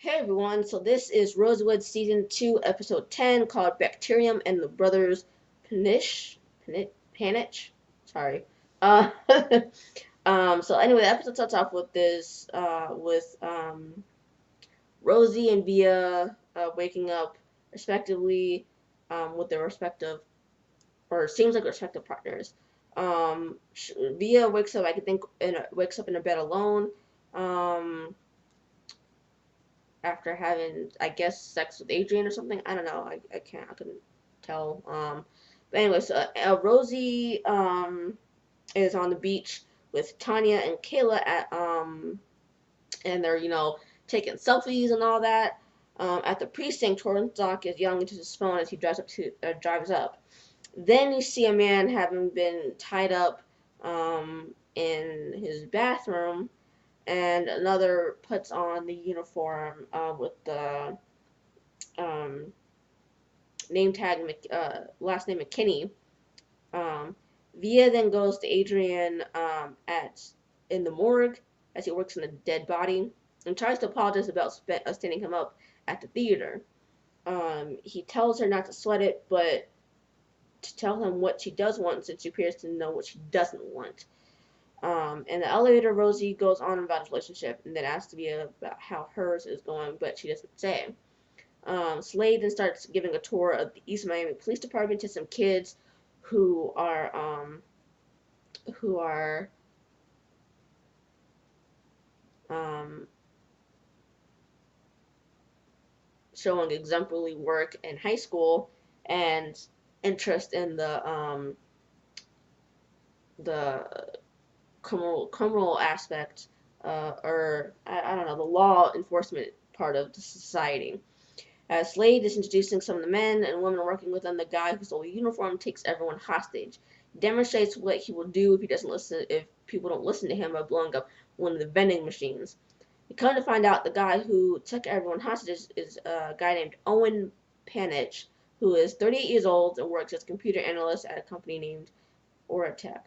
Hey everyone, so this is Rosewood Season 2, Episode 10, called Bacterium and the Brothers Panitch? Sorry. Uh, so anyway, the episode starts off with Rosie and Villa waking up, respectively, with their respective, or seems like respective partners. Villa wakes up, I think, wakes up in a bed alone. Um, after having, I guess, sex with Adrian or something. I don't know. I couldn't tell. But anyway, so Rosie is on the beach with Tanya and Kayla and they're taking selfies and all that. At the precinct, Torrance Doc is yelling into his phone as he drives up. Then you see a man having been tied up in his bathroom, and another puts on the uniform with the um, name tag, last name McKinney. Um, Via then goes to Adrian at in the morgue as he works in a dead body and tries to apologize about standing him up at the theater. He tells her not to sweat it, but to tell him what she does want, since she appears to know what she doesn't want. In the elevator, Rosie goes on about his relationship and then asks Via about how hers is going, but she doesn't say. Slade then starts giving a tour of the East Miami Police Department to some kids who are who are um, showing exemplary work in high school and interest in the criminal aspect, or I don't know, the law enforcement part of the society. As Slade is introducing some of the men and women working with him, the guy who stole the uniform takes everyone hostage. He demonstrates what he will do if people don't listen to him by blowing up one of the vending machines. We come to find out the guy who took everyone hostage is a guy named Owen Panitch, who is 38 years old and works as a computer analyst at a company named Oratech.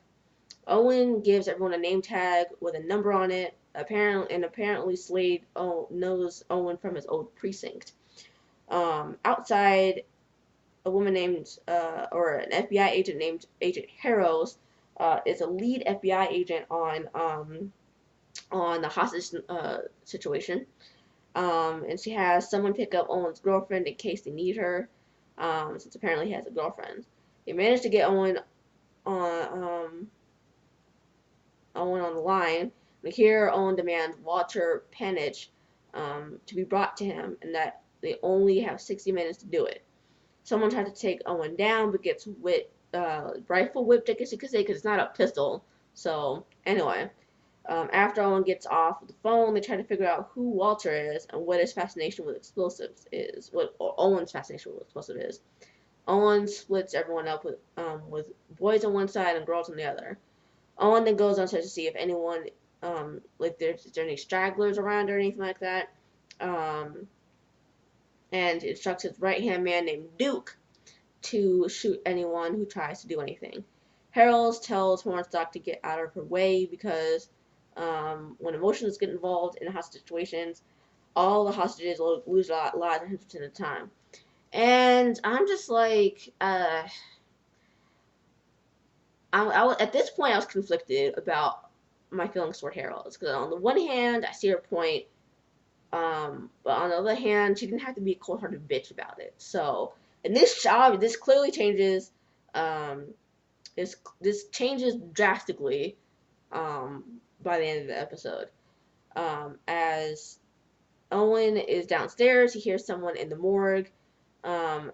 Owen gives everyone a name tag with a number on it. Apparently Slade knows Owen from his old precinct. Outside, a woman named, or an FBI agent named Agent Harrows, is a lead FBI agent on the hostage situation. And she has someone pick up Owen's girlfriend in case they need her, since apparently he has a girlfriend. They managed to get on um, Owen on the line. And here, Owen demands Walter Panitch to be brought to him, and that they only have 60 minutes to do it. Someone tried to take Owen down, but gets rifle whipped, I guess you could say, because it's not a pistol. So, anyway, after Owen gets off the phone, they try to figure out who Walter is and what his fascination with explosives is, or Owen's fascination with explosives is. Owen splits everyone up with boys on one side and girls on the other. Owen then goes on to see if anyone, like is there any stragglers around or anything like that. Um, and instructs his right hand man named Duke to shoot anyone who tries to do anything. Harold tells Hornstock to get out of her way because when emotions get involved in hostage situations, all the hostages will lose lives 100% of the time. And I'm just like, at this point, I was conflicted about my feelings toward Harold. Because on the one hand, I see her point, but on the other hand, she didn't have to be a cold-hearted bitch about it. So, and this clearly changes, um, this changes drastically, by the end of the episode. As Owen is downstairs, he hears someone in the morgue, um,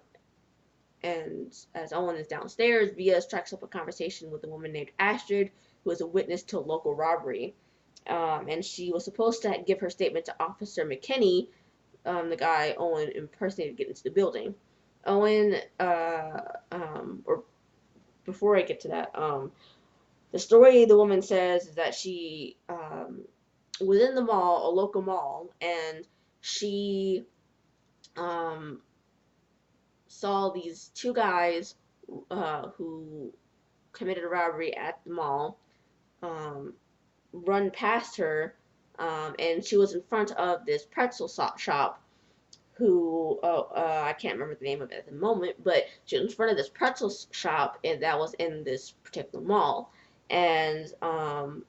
and as Owen is downstairs, Via strikes up a conversation with a woman named Astrid, who is a witness to a local robbery. And she was supposed to give her statement to Officer McKinney, the guy Owen impersonated, to get into the building. Owen, or before I get to that, the story the woman says is that she was in the mall, a local mall, and she um, saw these two guys who committed a robbery at the mall, um, run past her and she was in front of this pretzel shop who I can't remember the name of it at the moment, but she was in front of this pretzel shop and that was in this particular mall, and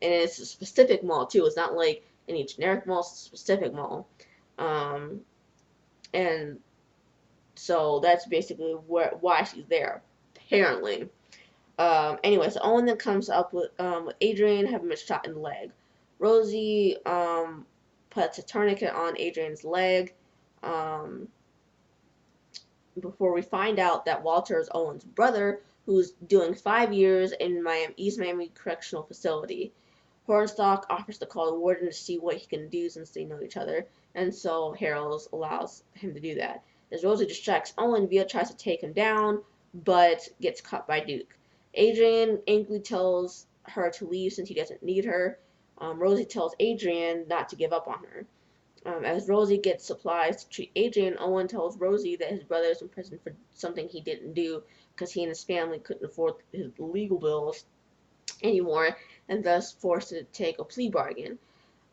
it's a specific mall too. It's not like any generic mall; it's a specific mall, um, and so that's basically why she's there, apparently. Anyway, so Owen then comes up with Adrian having been shot in the leg. Rosie puts a tourniquet on Adrian's leg. Um, Before we find out that Walter is Owen's brother, who's doing 5 years in East Miami Correctional Facility. Hornstock offers to call the warden to see what he can do since they know each other, and so Harold allows him to do that. As Rosie distracts Owen, Villa tries to take him down, but gets caught by Duke. Adrian angrily tells her to leave since he doesn't need her. Rosie tells Adrian not to give up on her. As Rosie gets supplies to treat Adrian, Owen tells Rosie that his brother is in prison for something he didn't do because he and his family couldn't afford his legal bills anymore and thus forced to take a plea bargain.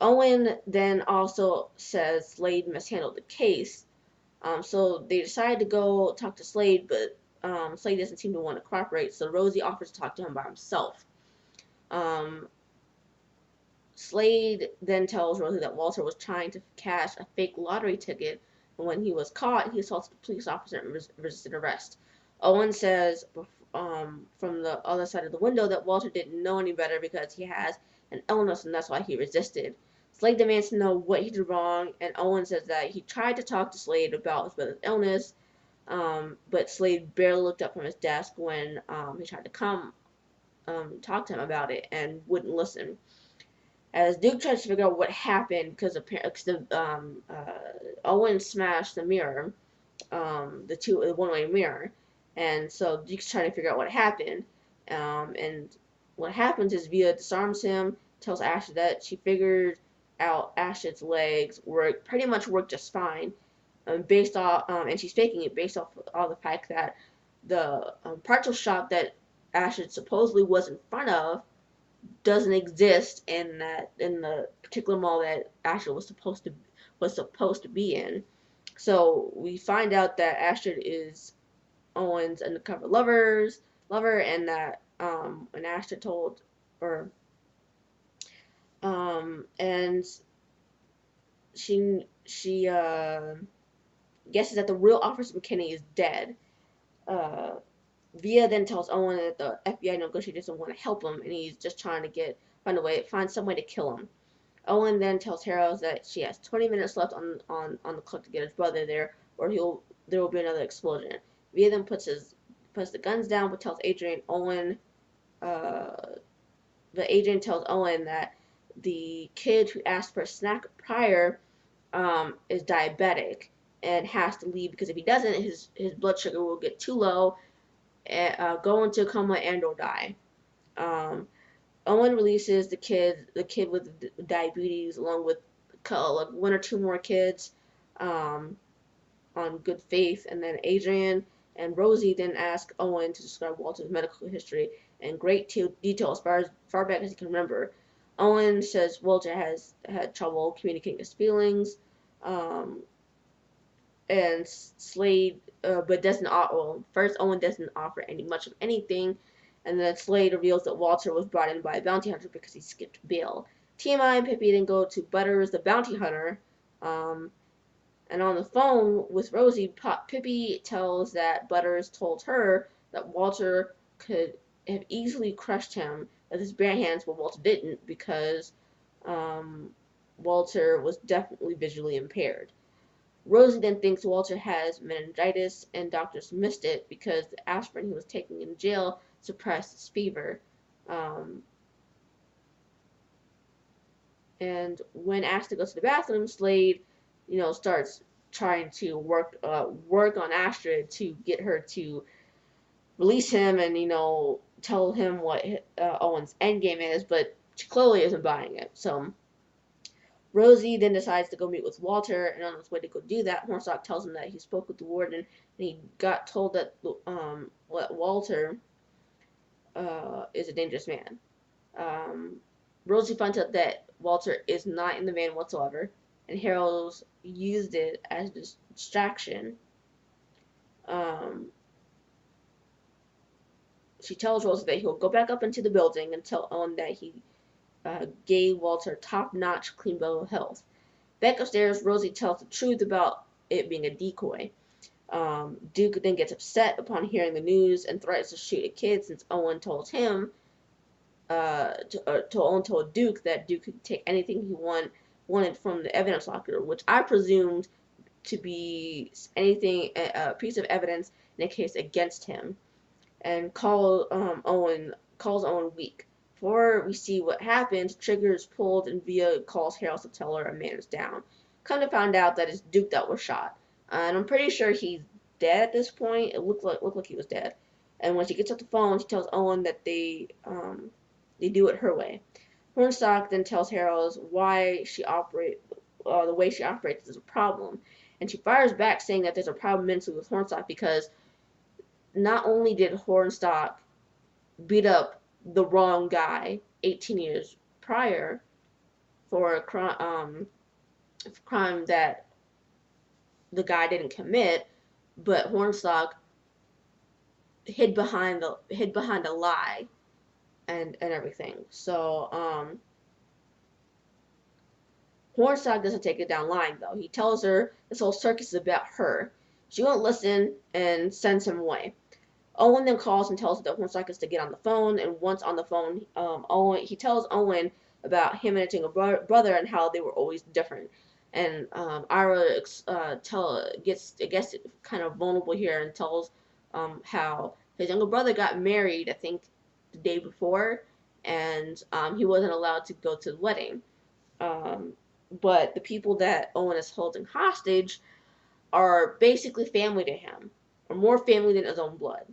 Owen then also says Slade mishandled the case, so they decide to go talk to Slade, but Slade doesn't seem to want to cooperate, so Rosie offers to talk to him by himself. Um, Slade then tells Rosie that Walter was trying to cash a fake lottery ticket, and when he was caught, he assaulted a police officer and resisted arrest. Owen says from the other side of the window that Walter didn't know any better because he has an illness and that's why he resisted. Slade demands to know what he did wrong, and Owen says that he tried to talk to Slade about his brother's illness, but Slade barely looked up from his desk when he tried to come talk to him about it and wouldn't listen. As Duke tries to figure out what happened, because Owen smashed the mirror, the one-way mirror, and so Duke's trying to figure out what happened. And what happens is Villa disarms him, tells Ashley that she figured out Ashton's legs pretty much work just fine, based off, and she's faking it based off all the fact that the pretzel shop that Ashton supposedly was in front of doesn't exist in the particular mall that Astrid was supposed to be in. So we find out that Astrid is Owen's undercover lover, and that when Astrid told or and she guesses that the real Officer McKinney is dead. Uh, Villa then tells Owen that the FBI negotiator doesn't want to help him, and he's just trying to find some way to kill him. Owen then tells Harold that she has 20 minutes left on the clock to get his brother there, or there will be another explosion. Villa then puts the guns down, but tells uh, Adrian tells Owen that the kid who asked for a snack prior is diabetic and has to leave because if he doesn't, his blood sugar will get too low, go into a coma and or die. Um, Owen releases the kid with diabetes, along with like one or two more kids, um, on good faith, and then Adrian and Rosie then ask Owen to describe Walter's medical history in great detail as far back as he can remember. Owen says Walter has had trouble communicating his feelings, um, and Slade, but doesn't. Well, first Owen doesn't offer much of anything, and then Slade reveals that Walter was brought in by a bounty hunter because he skipped bail. TMI and Pippi then go to Butters, the bounty hunter, um, and on the phone with Rosie, Pippi tells that Butters told her that Walter could have easily crushed him with his bare hands, but Walter didn't because Walter was definitely visually impaired. Rosie then thinks Walter has meningitis, and doctors missed it because the aspirin he was taking in jail suppressed his fever. Um, and when asked to go to the bathroom, Slade, starts trying to work on Astrid to get her to release him and tell him what Owen's endgame is, but she clearly isn't buying it. So Rosie then decides to go meet with Walter, and on his way to go do that, Hornstock tells him that he spoke with the warden, and he got told that Walter is a dangerous man. Um, Rosie finds out that Walter is not in the van whatsoever, and Harold's used it as a distraction. Um, she tells Rosie that he'll go back up into the building and tell Owen that he gave Walter top-notch clean bill of health. Back upstairs, Rosie tells the truth about it being a decoy. Duke then gets upset upon hearing the news and threatens to shoot a kid since Owen told him, Owen told Duke that Duke could take anything he wanted from the evidence locker, which I presumed to be anything, a piece of evidence in a case against him, and calls Owen weak. Before we see what happens, trigger is pulled and Villa calls Harold to tell her a man is down. Kind of found out that it's Duke that was shot, and I'm pretty sure he's dead at this point. It looked like he was dead. And when she gets off the phone, she tells Owen that they do it her way. Hornstock then tells Harold why the way she operates is a problem, and she fires back saying that there's a problem mentally with Hornstock because not only did Hornstock beat up the wrong guy 18 years prior for a crime that the guy didn't commit, but Hornstock hid behind a lie and everything. So Hornstock doesn't take it down lying though. He tells her this whole circus is about her. She won't listen and sends him away. Owen then calls and tells her that Hornstock is to get on the phone, and once on the phone, he tells Owen about him managing a brother and how they were always different. And Ira gets kind of vulnerable here and tells how his younger brother got married, I think, the day before, and he wasn't allowed to go to the wedding. But the people that Owen is holding hostage are basically family to him, or more family than his own blood.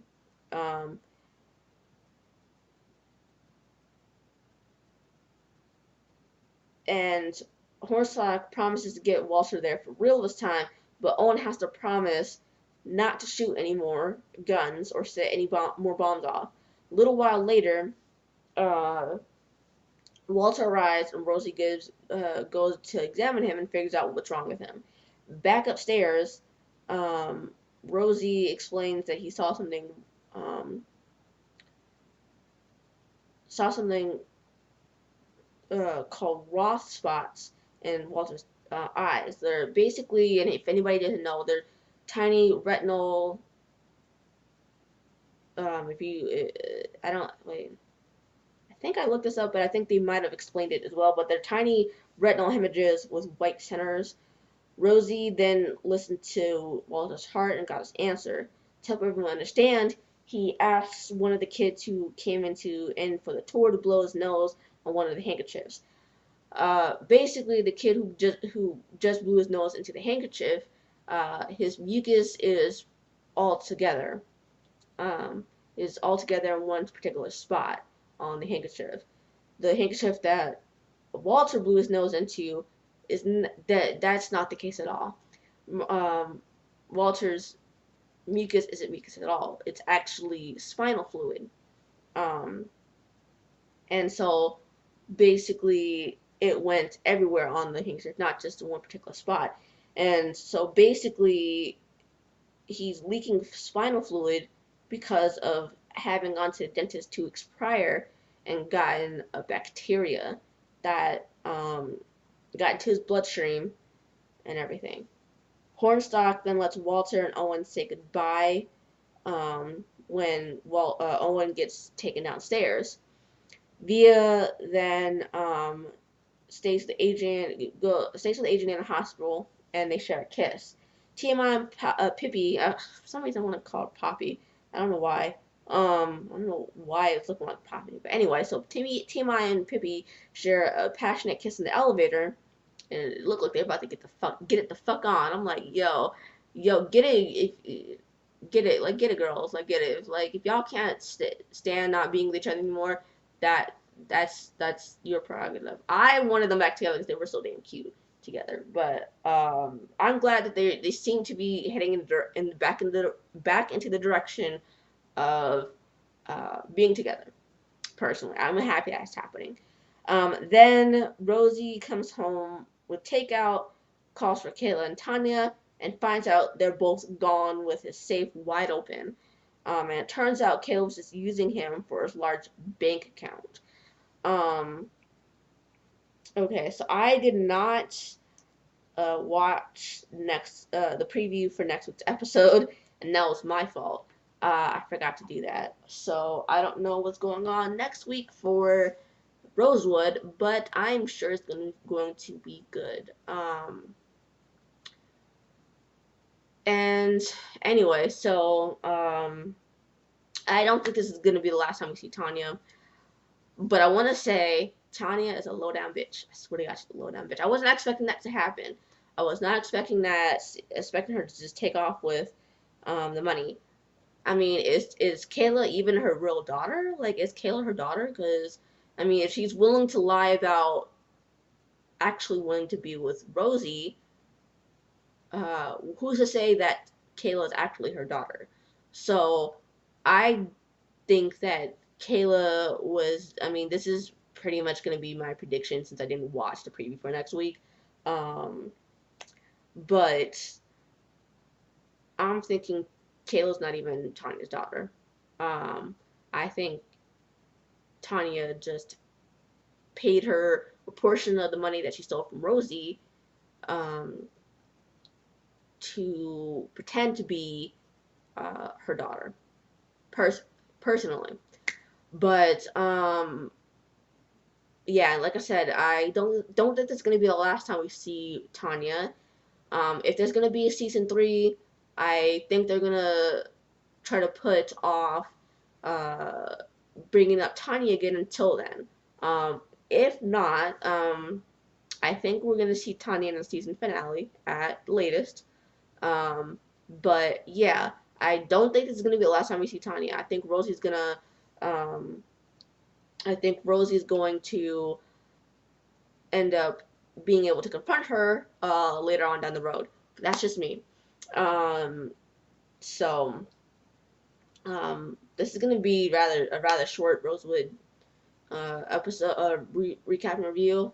And Hornstock promises to get Walter there for real this time, but Owen has to promise not to shoot any more guns or set any more bombs off. A little while later, Walter arrives and Rosie goes to examine him and figures out what's wrong with him. Back upstairs, Rosie explains that he saw something called Roth spots in Walter's eyes. They're basically, and if anybody doesn't know, they're tiny retinal. I don't wait. I think I looked this up, but I think they might have explained it as well. But they're tiny retinal hemorrhages with white centers. Rosie then listened to Walter's heart and got his answer. To help everyone understand, he asked one of the kids who came in for the tour to blow his nose on one of the handkerchiefs. Basically, the kid who just blew his nose into the handkerchief, his mucus is all together. Is all together in one particular spot on the handkerchief. The handkerchief that Walter blew his nose into that's not the case at all. Walter's mucus isn't mucus at all. It's actually spinal fluid. And so basically it went everywhere on the handkerchief, not just in one particular spot. And so basically he's leaking spinal fluid because of having gone to the dentist 2 weeks prior and gotten a bacteria that got into his bloodstream and everything. Hornstock then lets Walter and Owen say goodbye when Owen gets taken downstairs. Villa then stays with the agent in the hospital, and they share a kiss. TMI and Pippi, for some reason I want to call her Poppy. I don't know why. I don't know why it's looking like Poppy. But anyway, so TMI and Pippi share a passionate kiss in the elevator, and it looked like they're about to get it the fuck on. I'm like, yo, get it, girls, like, get it. Like, if y'all can't stand not being with each other anymore, that's your prerogative. I wanted them back together because they were so damn cute together. But I'm glad that they seem to be heading back into the direction of being together. Personally, I'm happy that's happening. Then Rosie comes home with takeout, calls for Kayla and Tanya, and finds out they're both gone with his safe wide open. And it turns out Kayla was just using him for his large bank account. Um, okay, so I did not watch the preview for next week's episode, and that was my fault. I forgot to do that, so I don't know what's going on next week for Rosewood, but I'm sure it's going to be good. And anyway, so I don't think this is gonna be the last time we see Tanya, but I want to say Tanya is a low down bitch. I swear to God, she's a low down bitch. I wasn't expecting that to happen. I was not expecting her to just take off with the money. I mean, is Kayla even her real daughter? Like, is Kayla her daughter? Because I mean, if she's willing to lie about actually wanting to be with Rosie, who's to say that Kayla is actually her daughter? So I think that Kayla was. I mean, this is pretty much going to be my prediction since I didn't watch the preview for next week. Um, but I'm thinking Kayla's not even Tanya's daughter. Um, I think Tanya just paid her a portion of the money that she stole from Rosie um, to pretend to be her daughter, pers- personally. But yeah, like I said, I don't think this is gonna be the last time we see Tanya. If there's gonna be a season 3, I think they're gonna try to put off uh, bringing up Tanya again until then. If not, I think we're gonna see Tanya in the season finale at the latest. Um, but yeah, I don't think this is gonna be the last time we see Tanya. Um, I think Rosie's going to end up being able to confront her later on down the road. That's just me. Um, so this is gonna be a rather short Rosewood episode recap and review.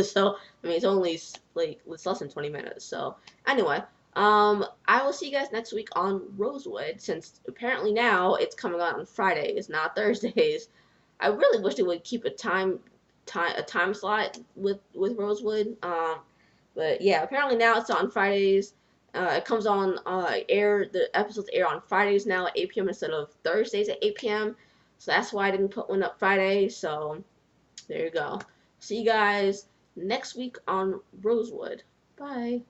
So I mean it's only like it's less than 20 minutes. So anyway, I will see you guys next week on Rosewood since apparently now it's coming out on Fridays, not Thursdays. I really wish they would keep a time slot with Rosewood. But yeah, apparently now it's on Fridays. It comes on the episodes air on Fridays now at 8 p.m. instead of Thursdays at 8 p.m. So that's why I didn't put one up Friday. So there you go. See you guys next week on Rosewood. Bye.